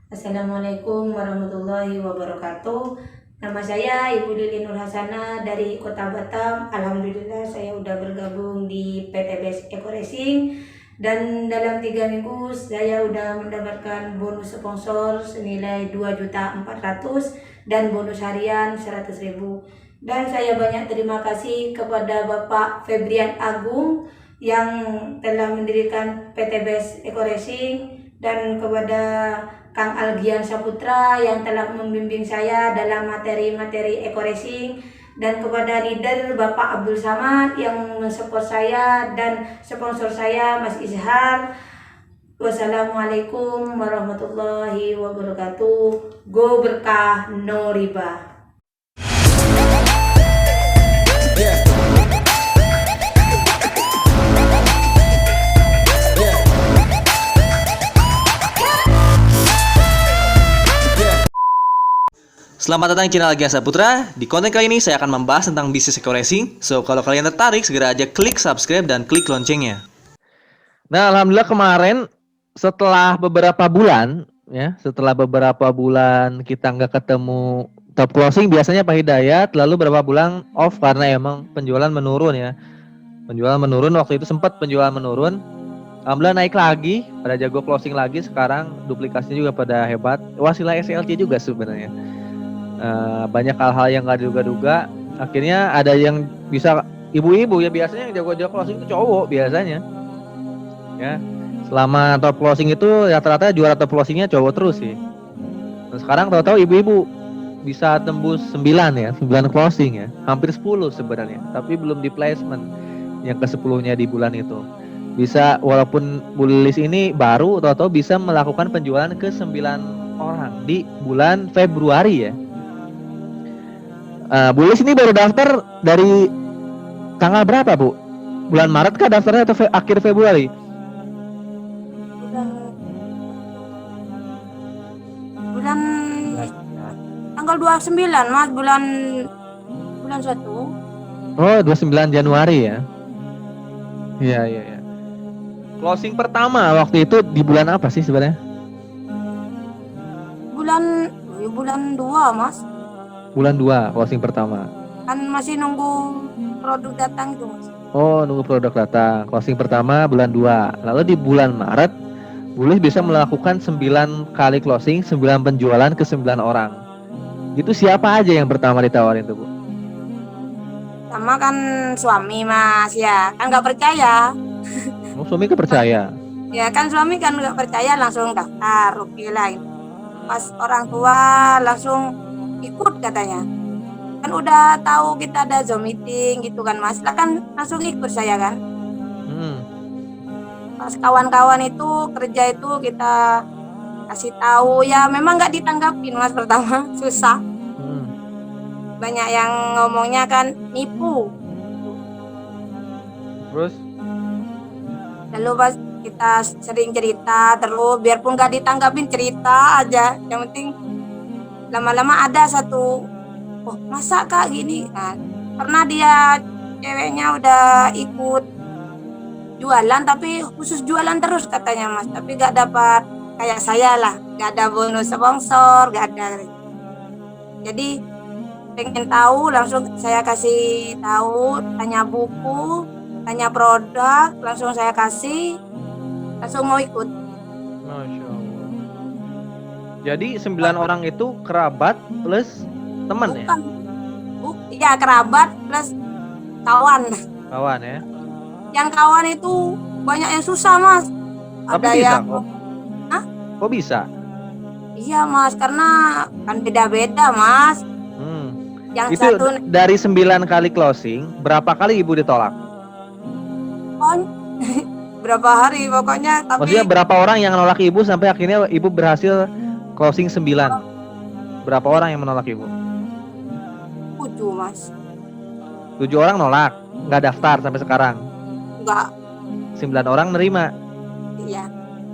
Assalamualaikum warahmatullahi wabarakatuh. Nama saya Ibu Lili Nur Hasana dari Kota Batam. Alhamdulillah saya udah bergabung di PT BES Eco Racing, dan dalam 3 minggu saya udah mendapatkan bonus sponsor senilai 2.400.000 dan bonus harian 100.000. Dan saya banyak terima kasih kepada Bapak Febrian Agung yang telah mendirikan PT BES Eco Racing, dan kepada Kang Algian Saputra yang telah membimbing saya dalam materi-materi eco racing, dan kepada leader Bapak Abdul Samad yang mensupport saya, dan sponsor saya Mas Izhar. Wassalamualaikum warahmatullahi wabarakatuh. Go berkah no riba. Selamat datang di channel Algian Saputra. Di konten kali ini saya akan membahas tentang bisnis eco racing. So, kalau kalian tertarik, segera aja klik subscribe dan klik loncengnya. Nah, alhamdulillah kemarin setelah beberapa bulan kita nggak ketemu top closing, biasanya Pak Hidayat lalu berapa bulan off karena emang penjualan menurun ya. Penjualan menurun, waktu itu sempat penjualan menurun. Alhamdulillah naik lagi, pada jago closing lagi sekarang, duplikasinya juga pada hebat. Wasilah SLC juga sebenarnya. Banyak hal-hal yang nggak diduga-duga. Akhirnya ada yang bisa ibu-ibu ya, biasanya yang jago-jago closing itu cowok biasanya. Ya, selama top closing itu rata-rata juara top closingnya cowok terus sih. Nah, sekarang tahu-tahu ibu-ibu bisa tembus 9 ya, 9 closing ya, hampir 10 sebenarnya, tapi belum di placement yang ke-10-nya di bulan itu. Bisa, walaupun Bulilis ini baru, tahu-tahu bisa melakukan penjualan ke 9 orang di bulan Februari ya. Bulilis ini baru daftar dari tanggal berapa, Bu? Bulan Maret kah daftarnya atau akhir Februari? Bulan tanggal 29 Mas, bulan 1. Oh, 29 Januari ya. Iya. Closing pertama waktu itu di bulan apa sih sebenarnya? Bulan 2 Mas. Bulan 2 closing pertama. Kan masih nunggu produk datang itu Mas. Oh, nunggu produk datang. Closing pertama bulan 2. Lalu di bulan Maret Bulis bisa melakukan 9 kali closing, 9 penjualan ke 9 orang. Itu siapa aja yang pertama ditawarin tuh, Bu? Sama kan suami Mas ya, kan nggak percaya. Oh, suami kepercaya. Ya kan suami kan nggak percaya, langsung daftar, oke lah. Pas orang tua langsung ikut katanya. Kan udah tahu kita ada Zoom meeting gitu kan Mas, lah kan langsung ikut saya kan. Pas kawan-kawan itu kerja itu kita kasih tahu ya, memang nggak ditanggapin Mas pertama, susah. Banyak yang ngomongnya kan nipu. Terus? Lalu pas kita sering cerita terus, biarpun nggak ditanggapin cerita aja, yang penting lama-lama ada satu, oh masa Kak gini, nah, karena dia ceweknya udah ikut jualan tapi khusus jualan terus katanya Mas, tapi nggak dapat kayak saya lah, nggak ada bonus sponsor, nggak ada. Jadi pengen tahu langsung saya kasih tahu, tanya buku, tanya produk, langsung saya kasih, langsung mau ikut. Masya Allah. Jadi 9 orang itu kerabat plus teman ya? Iya, kerabat plus kawan. Kawan ya? Yang kawan itu banyak yang susah Mas. Tapi ada bisa yang kok. Hah? Kok bisa? Iya Mas, karena kan beda-beda Mas. Yang Itu satu dari 9 kali closing, berapa kali ibu ditolak? berapa hari pokoknya, tapi Maksudnya berapa orang yang nolak ibu sampai akhirnya ibu berhasil closing 9? Berapa orang yang menolak ibu? 7 Mas. 7 orang nolak, nggak daftar sampai sekarang. Enggak. 9 orang nerima. Iya.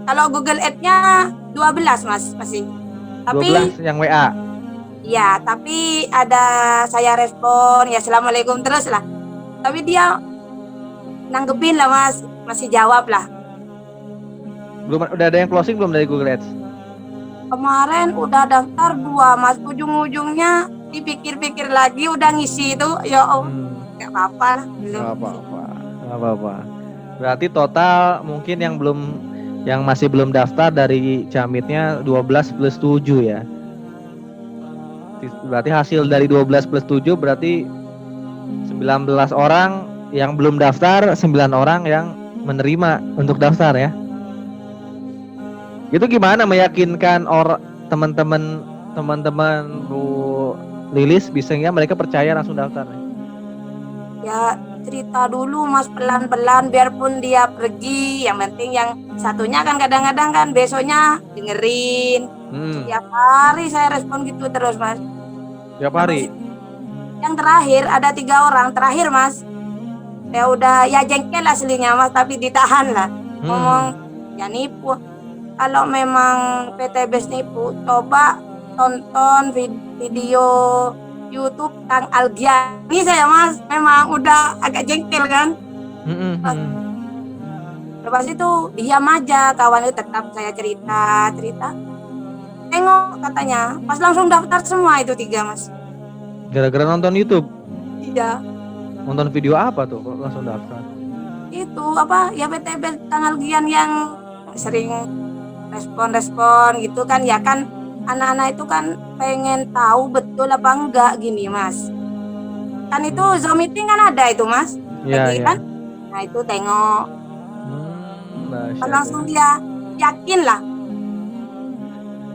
Kalau Google Ads-nya 12 Mas masih. Tapi 12 yang WA. iya, tapi ada saya respon ya assalamualaikum terus lah. Tapi dia nanggepin lah Mas, masih jawab lah. Belum, udah ada yang closing belum dari Google Ads? Kemarin udah daftar 2 mas, ujung-ujungnya dipikir-pikir lagi udah ngisi itu, ya Allah, nggak apa-apa lah, belum. Nggak apa-apa, nggak apa-apa. Berarti total mungkin yang masih belum daftar dari Camitnya 12 plus 7 ya. Berarti hasil dari 12 plus 7 berarti 19 orang yang belum daftar, 9 orang yang menerima untuk daftar ya. Itu gimana meyakinkan teman-teman Bu Lilis bisa nggak mereka percaya langsung daftar? Ya cerita dulu mas, pelan-pelan biarpun dia pergi, yang penting yang satunya kan kadang-kadang kan besoknya dengerin. Setiap hari saya respon gitu terus mas. Tiap hari? Yang terakhir ada 3 orang terakhir mas, ya udah ya jengkel aslinya mas, tapi ditahan lah. Ngomong ya nipu. Kalau memang PTBS nipu, coba tonton video YouTube Kang Algiani saya mas, memang udah agak jengkel kan. Lepas itu diam aja, kawan itu tetap saya cerita. Tengok katanya, pas langsung daftar semua itu 3 mas. Gara-gara nonton YouTube? Iya. Nonton video apa tuh kok langsung daftar? Itu apa ya, PTBS Kang Algian yang sering respon gitu kan, ya kan anak-anak itu kan pengen tahu betul apa enggak gini mas. Kan itu Zoom meeting kan ada itu mas. Iya, kan. Nah itu tengok. Langsung dia yakin lah.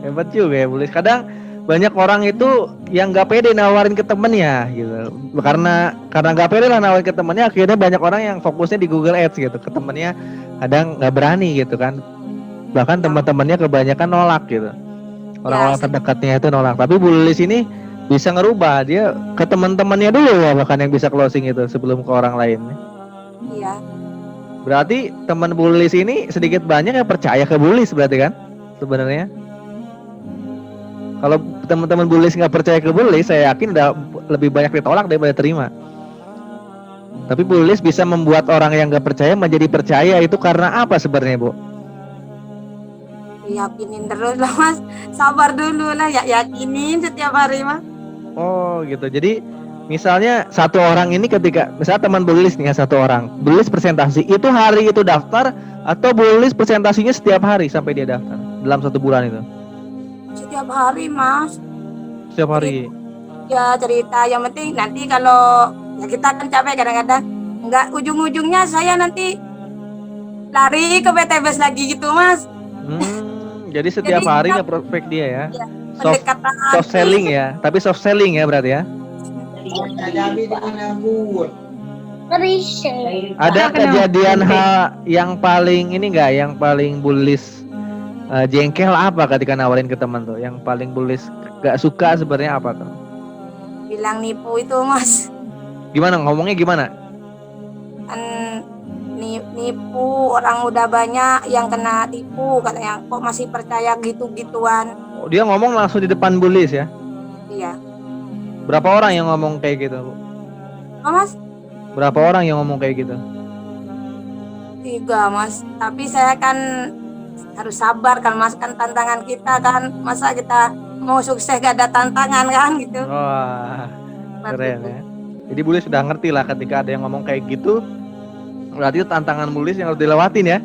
Hebat juga ya Bulis. Kadang banyak orang itu yang nggak pede nawarin ke temennya gitu. Karena nggak pede lah nawarin ke temennya, akhirnya banyak orang yang fokusnya di Google Ads gitu. Ke temennya kadang nggak berani gitu kan. Bahkan teman-temannya kebanyakan nolak gitu. Orang-orang terdekatnya itu nolak. Tapi Bu Lilis ini bisa ngerubah, dia ke teman-temannya dulu ya, bahkan yang bisa closing itu sebelum ke orang lain. Iya. Berarti teman Bu Lilis ini sedikit banyak yang percaya ke Bu Lilis berarti kan sebenarnya. Kalau teman-teman Bu Lilis nggak percaya ke Bu Lilis, saya yakin udah lebih banyak ditolak daripada terima. Tapi Bu Lilis bisa membuat orang yang nggak percaya menjadi percaya, itu karena apa sebenarnya Bu? Yakinin terus lah mas, sabar dulu lah, yakinin setiap hari mas. Oh gitu. Jadi misalnya satu orang ini ketika misalnya teman Bu Lilis nih ya, satu orang Bu Lilis presentasi itu hari itu daftar, atau Bu Lilis presentasinya setiap hari sampai dia daftar dalam 1 bulan itu? Setiap hari mas. Setiap hari. Ya cerita, yang penting nanti kalau ya kita kan capek kadang-kadang, nggak ujung-ujungnya saya nanti lari ke PTBS lagi gitu mas. Jadi setiap hari nge-prospek dia ya. Pendekatan Soft selling ya, tapi soft selling ya berarti ya. Ada kejadian hal yang paling ini enggak, yang paling Bu Lilis jengkel apa ketika nawarin ke teman tuh? Yang paling Bu Lilis gak suka sebenarnya apa tuh? Bilang nipu itu mas. Gimana ngomongnya gimana? Nipu, orang udah banyak yang kena tipu katanya, kok masih percaya gitu-gituan. Oh, dia ngomong langsung di depan Bu Lilis ya? Iya. Berapa orang yang ngomong kayak gitu Bu? Oh mas? Berapa orang yang ngomong kayak gitu? 3 mas, tapi saya kan harus sabar kan mas, kan tantangan kita kan, masa kita mau sukses gak ada tantangan kan gitu. Wah, keren ya. Jadi Bu Lilis sudah ngerti lah ketika ada yang ngomong kayak gitu, berarti itu tantangan Bu Lilis yang harus dilewatin ya.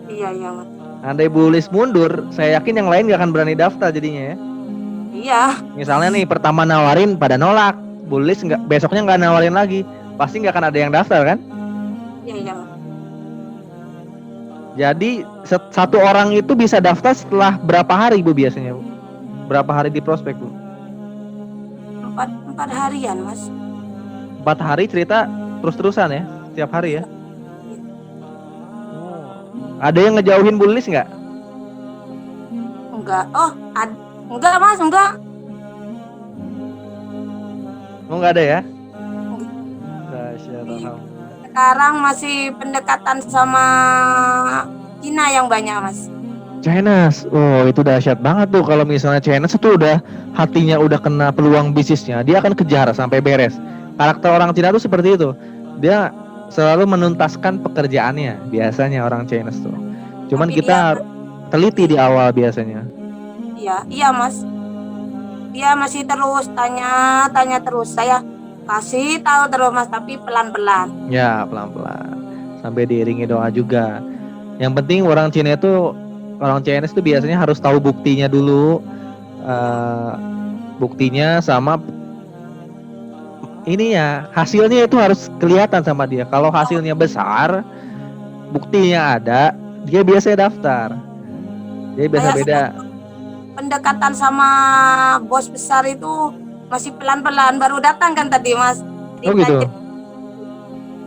Iya mas. Andai Bu Lilis mundur, saya yakin yang lain gak akan berani daftar jadinya ya. Iya. Misalnya nih pertama nawarin pada nolak, Bu Lilis besoknya nggak nawarin lagi, pasti nggak akan ada yang daftar kan? Iya mas. Jadi satu orang itu bisa daftar setelah berapa hari Bu biasanya Bu? Berapa hari di prospek Bu? 4 harian mas. 4 hari cerita terus-terusan ya, setiap hari ya. Ada yang ngejauhin Bu Lilis nggak? Enggak. Enggak mas, enggak. Oh nggak ada ya? Sekarang masih pendekatan sama Cina yang banyak mas. Chinese, oh itu dahsyat banget tuh kalau misalnya Chinese itu udah hatinya udah kena peluang bisnisnya, dia akan kejar sampai beres. Karakter orang Cina tuh seperti itu, dia selalu menuntaskan pekerjaannya biasanya orang Chinese tuh. Cuman tapi kita teliti di awal biasanya. Iya Mas. Dia masih terus tanya terus. Saya kasih tahu terus Mas, tapi pelan-pelan. Ya, pelan-pelan. Sampai diiringi doa juga. Yang penting orang CNS itu biasanya harus tahu buktinya dulu. eh, Buktinya sama ini ya, hasilnya itu harus kelihatan sama dia. Kalau hasilnya besar, buktinya ada, dia biasanya daftar. Dia biasa Kayak beda. pendekatan sama bos besar itu masih pelan-pelan, baru datang kan tadi Mas. Oh gitu.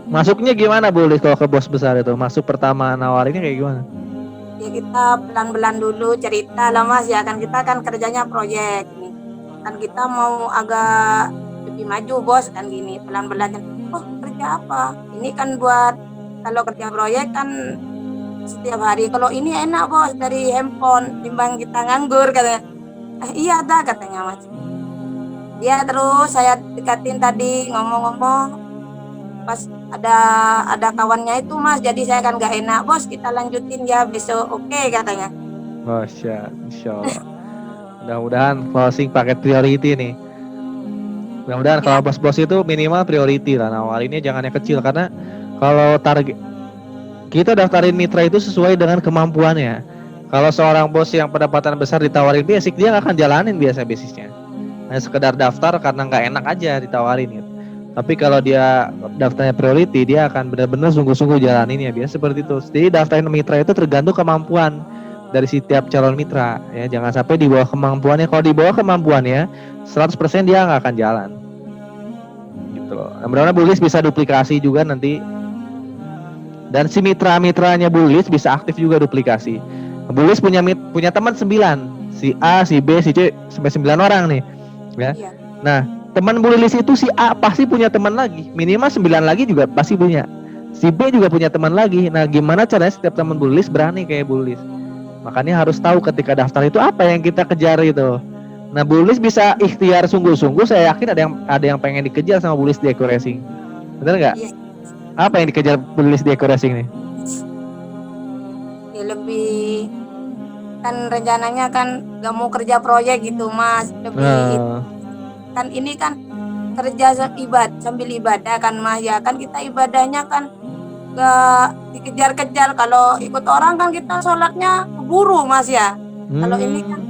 Masuknya gimana Bu Lis kalau ke bos besar itu? Masuk pertama nawarinnya kayak gimana? Ya kita pelan-pelan dulu cerita lah Mas, ya kan kita kan kerjanya proyek nih. Kan kita mau agak lebih maju bos kan gini, pelan-pelan. Oh kerja apa? Ini kan buat kalau kerja proyek kan setiap hari. Kalau ini enak bos, dari handphone timbang kita nganggur katanya. Iya dah katanya Mas. Dia terus saya dekatin tadi ngomong-ngomong, pas ada kawannya itu Mas, jadi saya kan gak enak bos, kita lanjutin ya besok, oke katanya. Masya Allah. Mudah-mudahan closing paket priority nih. Mudah-mudahan kalau bos-bos itu minimal priority lah. Nawarinnya jangan yang kecil, karena kalau target kita daftarin mitra itu sesuai dengan kemampuannya. Kalau seorang bos yang pendapatan besar ditawarin basic, dia nggak akan jalanin biasa basisnya. Hanya sekedar daftar karena nggak enak aja ditawarin gitu. Tapi kalau dia daftarnya priority, dia akan benar-benar sungguh-sungguh jalaninnya. Biasa seperti itu. Jadi daftarin mitra itu tergantung kemampuan dari setiap calon mitra. Ya, jangan sampai di bawah kemampuannya. Kalau di bawah kemampuannya, 100% dia nggak akan jalan. Gitu loh. Mudah-mudahan Bu Lis bisa duplikasi juga nanti. Dan si mitra-mitranya Bu Lis bisa aktif juga duplikasi. Bu Lis punya teman 9, si A, si B, si C, sampai 9 orang nih. Ya. Iya. Nah, teman Bu Lilis itu si A pasti punya teman lagi, minimal 9 lagi juga pasti punya. Si B juga punya teman lagi. Nah, gimana caranya setiap teman Bu Lilis berani kayak Bu Lilis? Makanya harus tahu ketika daftar itu apa yang kita kejar itu. Nah, Bu Lilis bisa ikhtiar sungguh-sungguh. Saya yakin ada yang pengen dikejar sama Bu Lilis di Eco Racing. Benar nggak? Iya. Apa yang dikejar Bu Lilis di Eco Racing nih? Ya lebih kan rencananya kan gak mau kerja proyek gitu Mas, lebih kan ini kan kerja sambil ibadah kan Mas, ya kan kita ibadahnya kan gak dikejar-kejar. Kalau ikut orang kan kita sholatnya keburu Mas ya. Kalau ini kan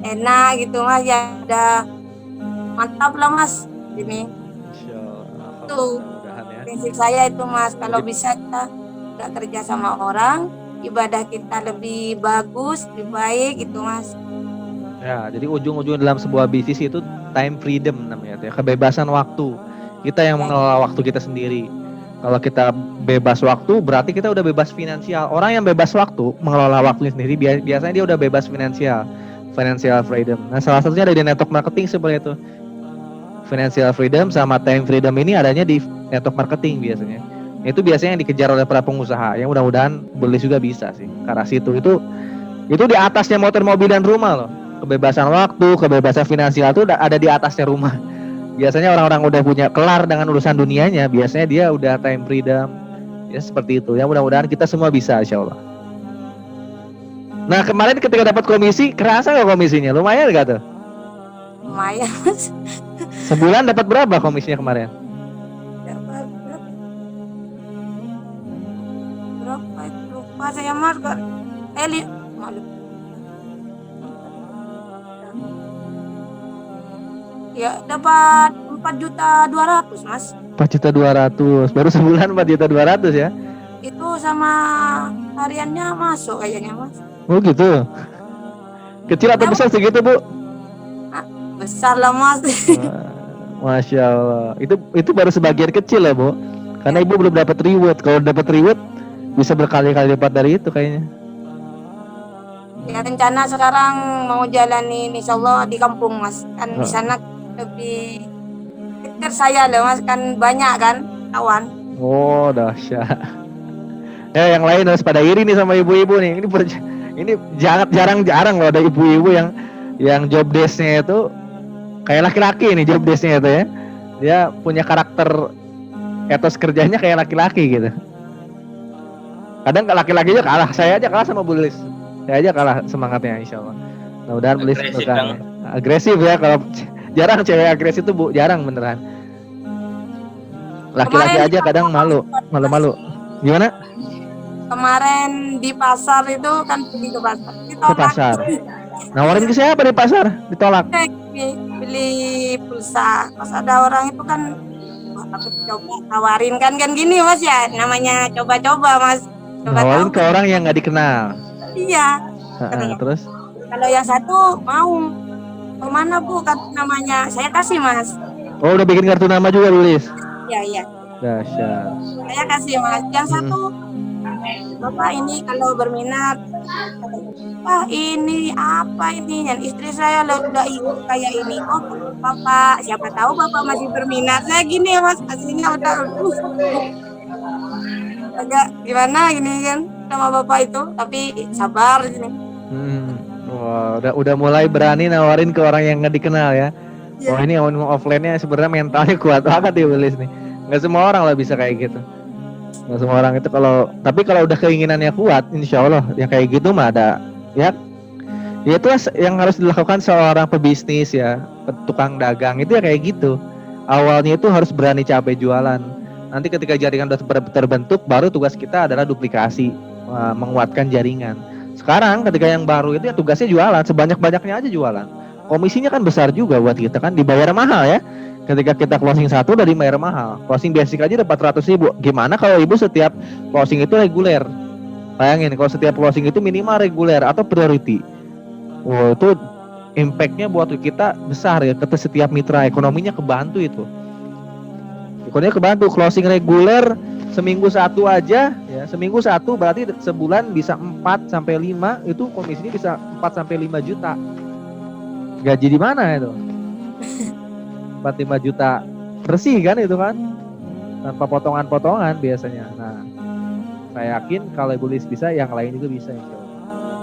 enak gitu Mas, ya udah mantap lah Mas ini. Tuh prinsip saya itu Mas, kalau bisa kita gak kerja sama orang, ibadah kita lebih bagus, lebih baik gitu Mas. Ya, jadi ujung-ujung dalam sebuah bisnis itu time freedom namanya, ya, kebebasan waktu. Kita yang mengelola waktu kita sendiri. Kalau kita bebas waktu, berarti kita udah bebas finansial. Orang yang bebas waktu, mengelola waktunya sendiri, biasanya dia udah bebas finansial, financial freedom. Nah, salah satunya ada di network marketing seperti itu. Financial freedom sama time freedom ini adanya di network marketing biasanya. Itu biasanya yang dikejar oleh para pengusaha. Yang mudah-mudahan beli juga bisa sih ke arah situ. Itu di atasnya motor, mobil, dan rumah loh. Kebebasan waktu, kebebasan finansial itu ada di atasnya rumah. Biasanya orang-orang udah punya kelar dengan urusan dunianya, biasanya dia udah time freedom. Ya seperti itu. Ya mudah-mudahan kita semua bisa, insya Allah. Nah, kemarin ketika dapat komisi, kerasa nggak komisinya? Lumayan nggak tuh? Lumayan Mas. Sebulan dapat berapa komisinya kemarin? Berapa itu lupa saya Mas. Malu. Ya dapat 4.200.000 Mas. 4.200.000, baru sebulan 4.200.000 ya? Itu sama hariannya masuk kayaknya Mas. Oh gitu. Kecil atau besar segitu Bu? Besar lah Mas. Masya Allah. Itu baru sebagian kecil ya Bu. Karena Ibu belum dapat reward. Kalau dapat reward bisa berkali-kali lipat dari itu kayaknya. Ya rencana sekarang mau jalanin insya Allah di kampung Mas. Kan di sana lebih dekat saya loh Mas, kan banyak kan kawan. Oh dahsyat. Ya yang lain harus pada iri nih sama ibu-ibu nih. Ini jarang loh ada ibu-ibu yang job desk-nya itu kayak laki-laki nih, job desk-nya itu ya. Dia punya karakter etos kerjanya kayak laki-laki gitu. Kadang laki-laki aja kalah, saya aja kalah sama Bu Lis. Saya aja kalah semangatnya insya Allah. Mudah-mudahan Belis Agresif suka. dong. Agresif ya, kalau jarang cewek agresif tuh Bu, jarang beneran. Laki-laki Kemarin aja kadang malu-malu. Gimana? Kemarin di pasar itu kan pergi ke pasar. Ke Ditolak. pasar. Nawarin ke siapa di pasar? Ditolak. Beli pulsa. Pas ada orang itu kan, wah, aku coba tawarin kan gini Mas ya. Namanya coba-coba Mas. Coba Nawarin tahu. ke orang yang nggak dikenal. Iya. Terus? Kalau yang satu mau. Kemana Bu? Kartu namanya. Saya kasih Mas. Oh, udah bikin kartu nama juga Belis. Iya, iya. Dahsyat. Saya kasih Mas. Yang satu, Bapak ini kalau berminat, Pak ini apa ini? Yang istri saya udah ikut kayak ini. Oh Bapak, siapa tahu Bapak masih berminat. Saya gini ya Mas, aslinya udah agak gimana gini kan sama Bapak itu, tapi sabar gini. Wah, udah mulai berani nawarin ke orang yang nggak dikenal ya. Iya. Wah, ini offline-nya sebenarnya mentalnya kuat banget ya Belis nih. Nggak semua orang lah bisa kayak gitu. Nggak semua orang itu tapi kalau udah keinginannya kuat, insya Allah yang kayak gitu mah ada ya. Ya itu yang harus dilakukan seorang pebisnis ya, tukang dagang itu ya kayak gitu. Awalnya itu harus berani capek jualan. Nanti ketika jaringan sudah terbentuk, baru tugas kita adalah duplikasi, menguatkan jaringan. Sekarang ketika yang baru itu ya tugasnya jualan, sebanyak-banyaknya aja jualan. Komisinya kan besar juga buat kita kan, dibayar mahal ya. Ketika kita closing satu udah dibayar mahal. Closing basic aja udah 400.000. Gimana kalau ibu setiap closing itu reguler? Bayangin kalau setiap closing itu minimal reguler atau priority. Wow, itu impact-nya buat kita besar ya. Ke setiap mitra ekonominya kebantu itu. Ekonominya kebantu. Closing reguler seminggu satu aja ya. Seminggu satu berarti sebulan bisa 4 sampai 5, itu komisinya bisa 4 sampai 5 juta. Gaji di mana itu? 4-5 juta bersih kan itu kan, tanpa potongan-potongan biasanya. Nah, saya yakin kalau Ibu Lis bisa, yang lain juga bisa insya Allah.